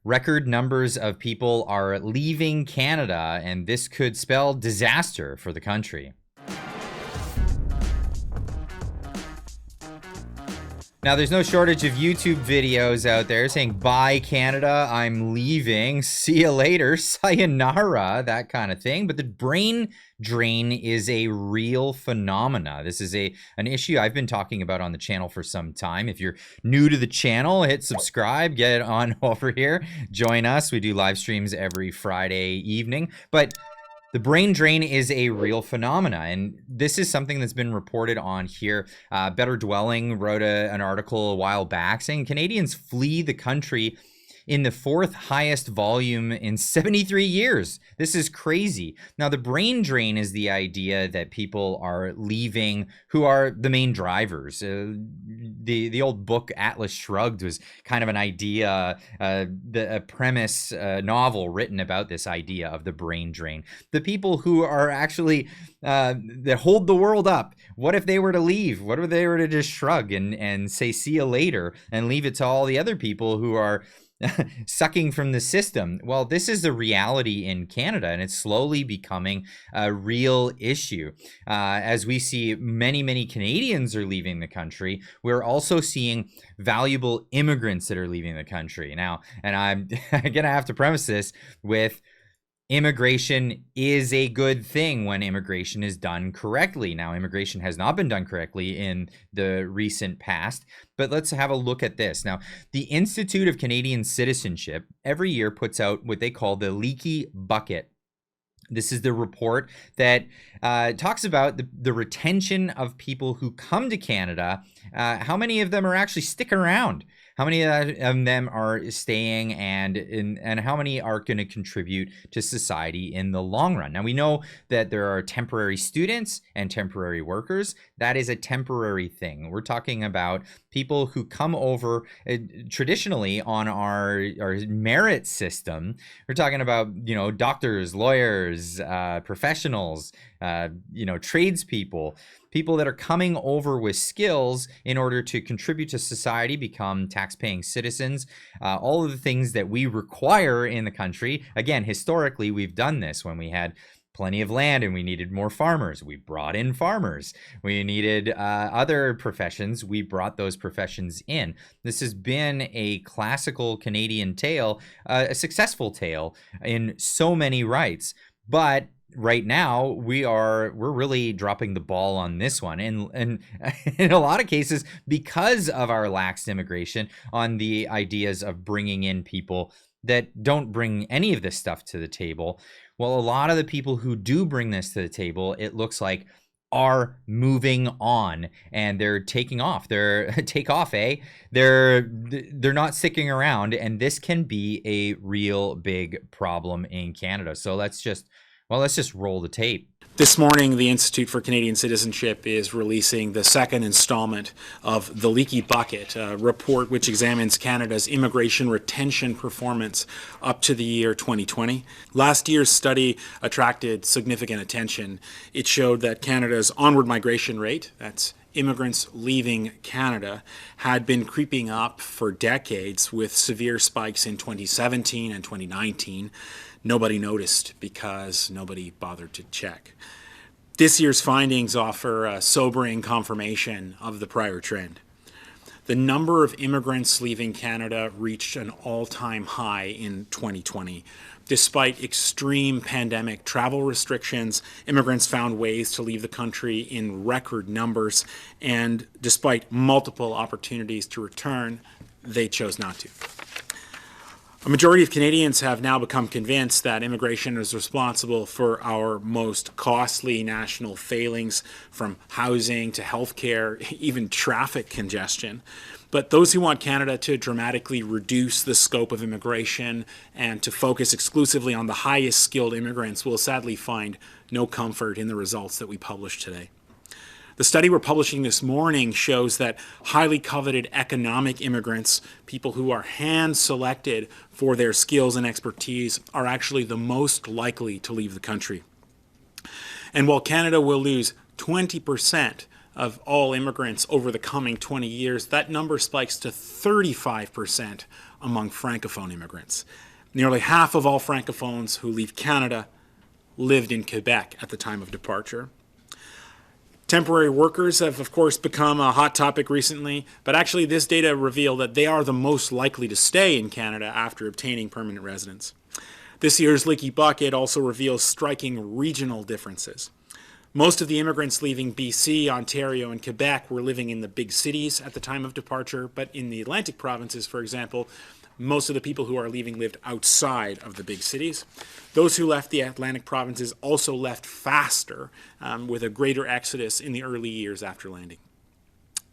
Record numbers of people are leaving Canada, and this could spell disaster for the country. Now, there's no shortage of YouTube videos out there saying, bye, Canada, I'm leaving, see you later, sayonara, that kind of thing. But the brain drain is a real phenomena. This is an issue I've been talking about on the channel for some time. If you're new to the channel, hit subscribe, get on over here, join us. We do live streams every Friday evening. But the brain drain is a real phenomena, and this is something that's been reported on here. Better Dwelling wrote an article a while back saying Canadians flee the country in the fourth highest volume in 73 years. This is crazy. Now, the brain drain is the idea that people are leaving who are the main drivers. The old book Atlas Shrugged was kind of an idea, a premise novel written about this idea of the brain drain. The people who are actually that hold the world up. What if they were to leave? What if they were to just shrug and say see you later and leave it to all the other people who are sucking from the system? Well, this is the reality in Canada, and it's slowly becoming a real issue. As we see many Canadians are leaving the country, we're also seeing valuable immigrants that are leaving the country. Now, and I'm gonna have to preface this with immigration is a good thing when immigration is done correctly. Now, immigration has not been done correctly in the recent past, but let's have a look at this. Now, the Institute of Canadian Citizenship every year puts out what they call the Leaky Bucket. This is the report that talks about the retention of people who come to Canada. How many of them are actually sticking around? How many of them are staying, and how many are going to contribute to society in the long run? Now, we know that there are temporary students and temporary workers. That is a temporary thing. We're talking about people who come over traditionally on our merit system. We're talking about, doctors, lawyers, professionals, tradespeople, people that are coming over with skills in order to contribute to society, become tax-paying citizens, all of the things that we require in the country. Again, historically, we've done this when we had plenty of land and we needed more farmers. We brought in farmers. We needed other professions. We brought those professions in. This has been a classical Canadian tale, a successful tale in so many rights. But right now we're really dropping the ball on this one, and in a lot of cases because of our lax immigration on the ideas of bringing in people that don't bring any of this stuff to the table. Well, a lot of the people who do bring this to the table, it looks like, are moving on, and they're taking off. They're they're not sticking around, and this can be a real big problem in Canada. So let's just roll the tape. This morning, the Institute for Canadian Citizenship is releasing the second installment of the Leaky Bucket, a report which examines Canada's immigration retention performance up to the year 2020. Last year's study attracted significant attention. It showed that Canada's onward migration rate, that's immigrants leaving Canada, had been creeping up for decades, with severe spikes in 2017 and 2019. Nobody noticed because nobody bothered to check. This year's findings offer a sobering confirmation of the prior trend. The number of immigrants leaving Canada reached an all-time high in 2020. Despite extreme pandemic travel restrictions, immigrants found ways to leave the country in record numbers, and despite multiple opportunities to return, they chose not to. A majority of Canadians have now become convinced that immigration is responsible for our most costly national failings, from housing to healthcare, even traffic congestion. But those who want Canada to dramatically reduce the scope of immigration and to focus exclusively on the highest skilled immigrants will sadly find no comfort in the results that we published today. The study we're publishing this morning shows that highly coveted economic immigrants, people who are hand-selected for their skills and expertise, are actually the most likely to leave the country. And while Canada will lose 20% of all immigrants over the coming 20 years, that number spikes to 35% among Francophone immigrants. Nearly half of all Francophones who leave Canada lived in Quebec at the time of departure. Temporary workers have, of course, become a hot topic recently, but actually this data reveal that they are the most likely to stay in Canada after obtaining permanent residence. This year's Leaky Bucket also reveals striking regional differences. Most of the immigrants leaving BC, Ontario, and Quebec were living in the big cities at the time of departure, but in the Atlantic provinces, for example, most of the people who are leaving lived outside of the big cities. Those who left the Atlantic provinces also left faster, with a greater exodus in the early years after landing.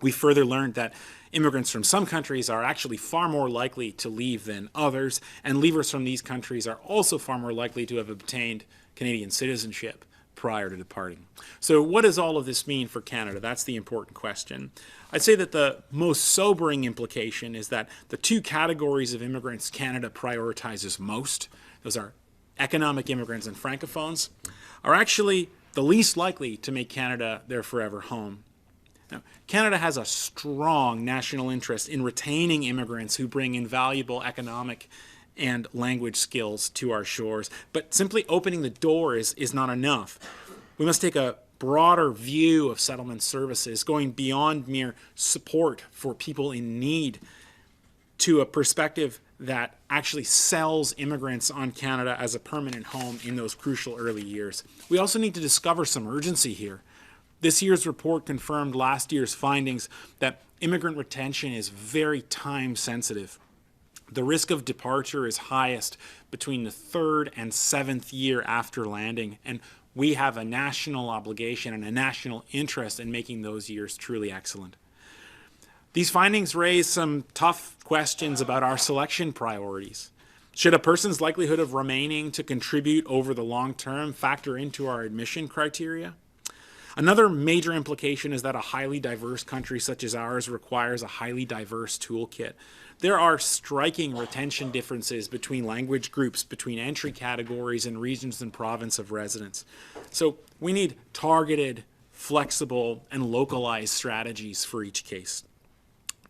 We further learned that immigrants from some countries are actually far more likely to leave than others, and leavers from these countries are also far more likely to have obtained Canadian citizenship prior to departing. So what does all of this mean for Canada? That's the important question. I'd say that the most sobering implication is that the two categories of immigrants Canada prioritizes most, those are economic immigrants and Francophones, are actually the least likely to make Canada their forever home. Now, Canada has a strong national interest in retaining immigrants who bring invaluable economic and language skills to our shores, but simply opening the door is not enough. We must take a broader view of settlement services, going beyond mere support for people in need to a perspective that actually sells immigrants on Canada as a permanent home in those crucial early years. We also need to discover some urgency here. This year's report confirmed last year's findings that immigrant retention is very time sensitive. The risk of departure is highest between the 3rd and 7th year after landing, and we have a national obligation and a national interest in making those years truly excellent. These findings raise some tough questions about our selection priorities. Should a person's likelihood of remaining to contribute over the long term factor into our admission criteria? Another major implication is that a highly diverse country such as ours requires a highly diverse toolkit. There are striking retention differences between language groups, between entry categories and regions and province of residence. So we need targeted, flexible, and localized strategies for each case.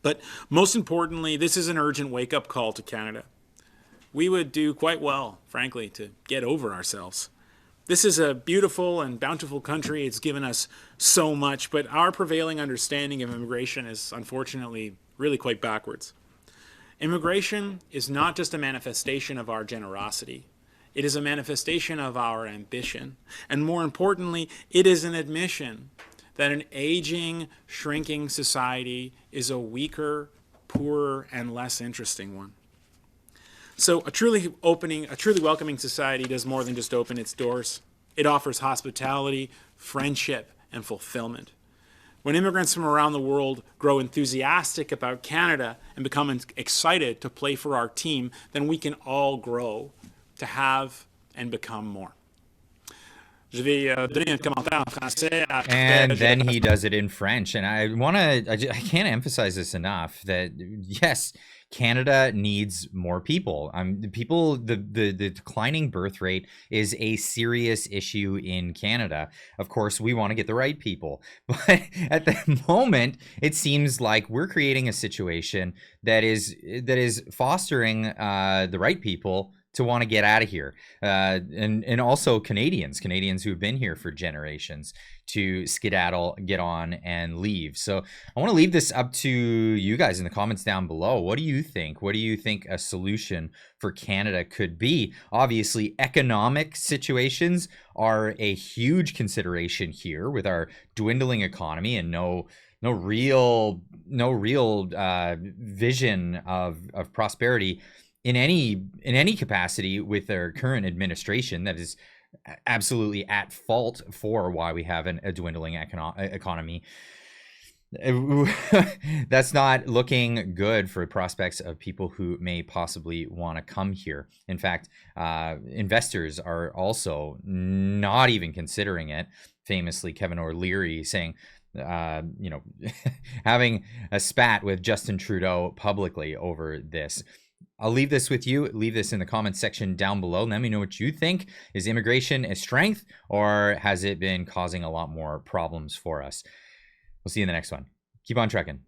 But most importantly, this is an urgent wake-up call to Canada. We would do quite well, frankly, to get over ourselves. This is a beautiful and bountiful country. It's given us so much, but our prevailing understanding of immigration is unfortunately really quite backwards. Immigration is not just a manifestation of our generosity. It is a manifestation of our ambition. And more importantly, it is an admission that an aging, shrinking society is a weaker, poorer, and less interesting one. So a truly welcoming society does more than just open its doors. It offers hospitality, friendship, and fulfillment. When immigrants from around the world grow enthusiastic about Canada and become excited to play for our team, then we can all grow to have and become more. Je vais donner un commentaire en français. And then he does it in French. And I can't emphasize this enough that yes, Canada needs more people. The declining birth rate is a serious issue in Canada. Of course, we want to get the right people, but at the moment, it seems like we're creating a situation that is fostering the right people to want to get out of here, and also Canadians who have been here for generations to skedaddle, get on, and leave. So I want to leave this up to you guys in the comments down below. What do you think? What do you think a solution for Canada could be? Obviously, economic situations are a huge consideration here with our dwindling economy and no real vision of prosperity in any capacity with our current administration that is absolutely at fault for why we have a dwindling economy. That's not looking good for prospects of people who may possibly want to come here. In fact, investors are also not even considering it. Famously, Kevin O'Leary saying, having a spat with Justin Trudeau publicly over this. I'll leave this with you. Leave this in the comments section down below. Let me know what you think. Is immigration a strength, or has it been causing a lot more problems for us? We'll see you in the next one. Keep on trekking.